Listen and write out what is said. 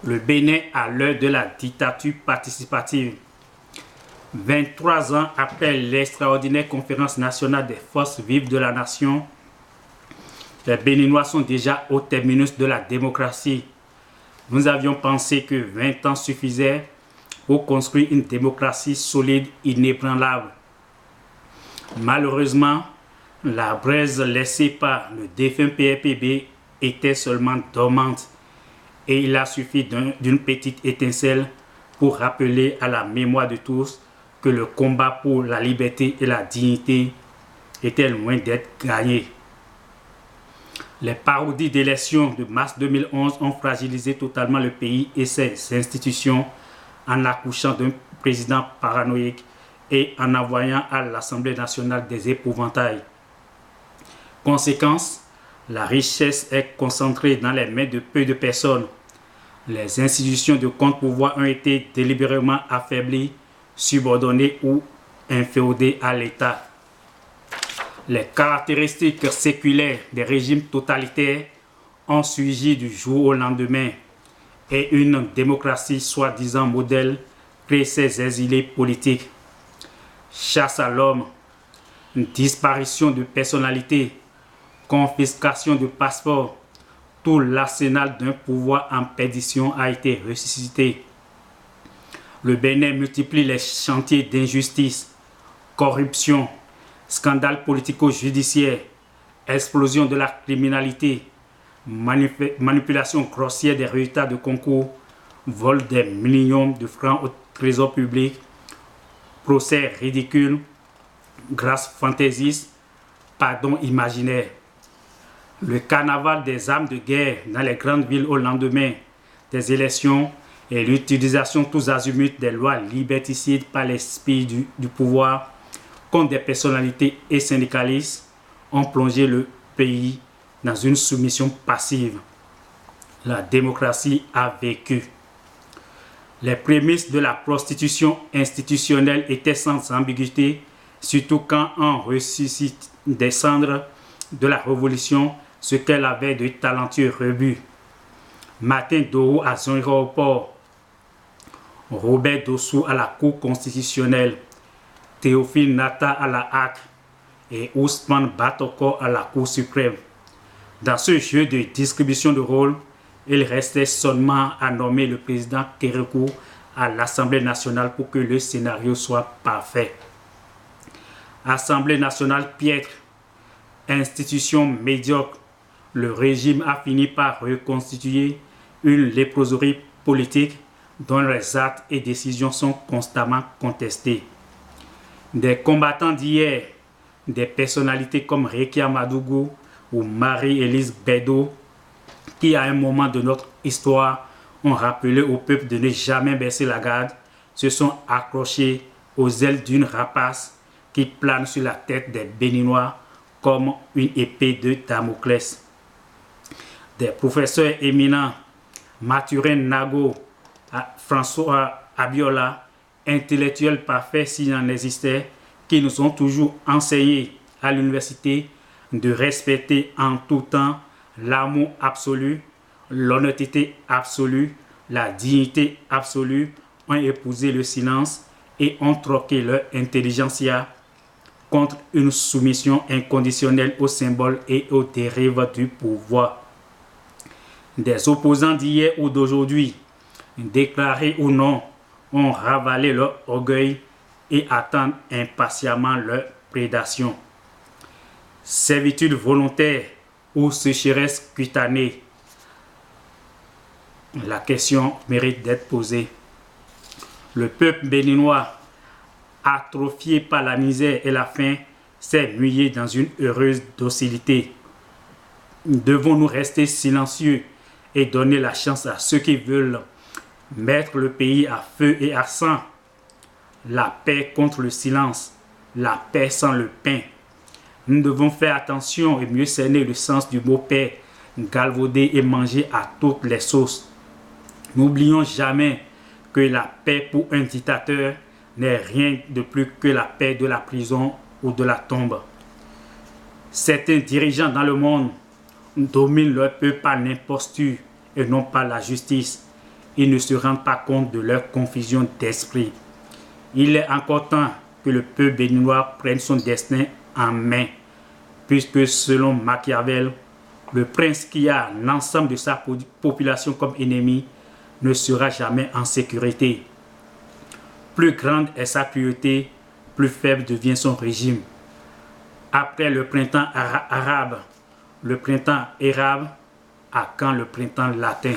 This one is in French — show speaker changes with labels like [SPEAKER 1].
[SPEAKER 1] Le Bénin à l'heure de la dictature participative. 23 ans après l'extraordinaire conférence nationale des forces vives de la nation, les Béninois sont déjà au terminus de la démocratie. Nous avions pensé que 20 ans suffisaient pour construire une démocratie solide, inébranlable. Malheureusement, la braise laissée par le défunt PRPB était seulement dormante et il a suffi d'une petite étincelle pour rappeler à la mémoire de tous que le combat pour la liberté et la dignité était loin d'être gagné. Les parodies d'élections de mars 2011 ont fragilisé totalement le pays et ses institutions en accouchant d'un président paranoïaque et en envoyant à l'Assemblée nationale des épouvantails. Conséquence, la richesse est concentrée dans les mains de peu de personnes. Les institutions de contre-pouvoir ont été délibérément affaiblies, subordonnées ou inféodées à l'État. Les caractéristiques séculaires des régimes totalitaires ont surgi du jour au lendemain et une démocratie soi-disant modèle crée ses exilés politiques. Chasse à l'homme, disparition de personnalités, confiscation de passeports, tout l'arsenal d'un pouvoir en perdition a été ressuscité. Le Bénin multiplie les chantiers d'injustice, corruption, scandales politico-judiciaires, explosion de la criminalité, manipulation grossière des résultats de concours, vol des millions de francs au trésor public, procès ridicules, grâce fantaisistes, pardon imaginaire. Le carnaval des armes de guerre dans les grandes villes au lendemain des élections et l'utilisation tous azimuts des lois liberticides par l'esprit du pouvoir contre des personnalités et syndicalistes ont plongé le pays dans une soumission passive. La démocratie a vécu. Les prémices de la prostitution institutionnelle étaient sans ambiguïté, surtout quand on ressuscite des cendres de la Révolution ce qu'elle avait de talentueux rebuts. Martin Doro à son aéroport, Robert Dossou à la Cour constitutionnelle, Théophile Nata à la HAC et Ousmane Batoko à la Cour suprême. Dans ce jeu de distribution de rôles, il restait seulement à nommer le président Kérékou à l'Assemblée nationale pour que le scénario soit parfait. Assemblée nationale piètre, institution médiocre, le régime a fini par reconstituer une léproserie politique dont les actes et décisions sont constamment contestés. Des combattants d'hier, des personnalités comme Rekia Madougou ou Marie-Élise Bédo, qui à un moment de notre histoire ont rappelé au peuple de ne jamais baisser la garde, se sont accrochés aux ailes d'une rapace qui plane sur la tête des Béninois comme une épée de Damoclès. Des professeurs éminents, Mathurin Nago, François Abiola, intellectuels parfaits s'il en existait, qui nous ont toujours enseigné à l'université de respecter en tout temps l'amour absolu, l'honnêteté absolue, la dignité absolue, ont épousé le silence et ont troqué leur intelligentsia contre une soumission inconditionnelle aux symboles et aux dérives du pouvoir. Des opposants d'hier ou d'aujourd'hui, déclarés ou non, ont ravalé leur orgueil et attendent impatiemment leur prédation. Servitude volontaire ou sécheresse cutanée? La question mérite d'être posée. Le peuple béninois, atrophié par la misère et la faim, s'est muyé dans une heureuse docilité. Devons-nous rester silencieux et donner la chance à ceux qui veulent mettre le pays à feu et à sang? La paix contre le silence, la paix sans le pain. Nous devons faire attention et mieux cerner le sens du mot paix, galvaudé et mangé à toutes les sauces. N'oublions jamais que la paix pour un dictateur n'est rien de plus que la paix de la prison ou de la tombe. Certains dirigeants dans le monde dominent leur peuple par l'imposture et non par la justice. ils ne se rendent pas compte de leur confusion d'esprit. Il est encore temps que le peuple béninois prenne son destin en main, puisque selon Machiavel, le prince qui a l'ensemble de sa population comme ennemi ne sera jamais en sécurité. Plus grande est sa cruauté, plus faible devient son régime. Après le printemps arabe, le printemps érable, à quand le printemps latin?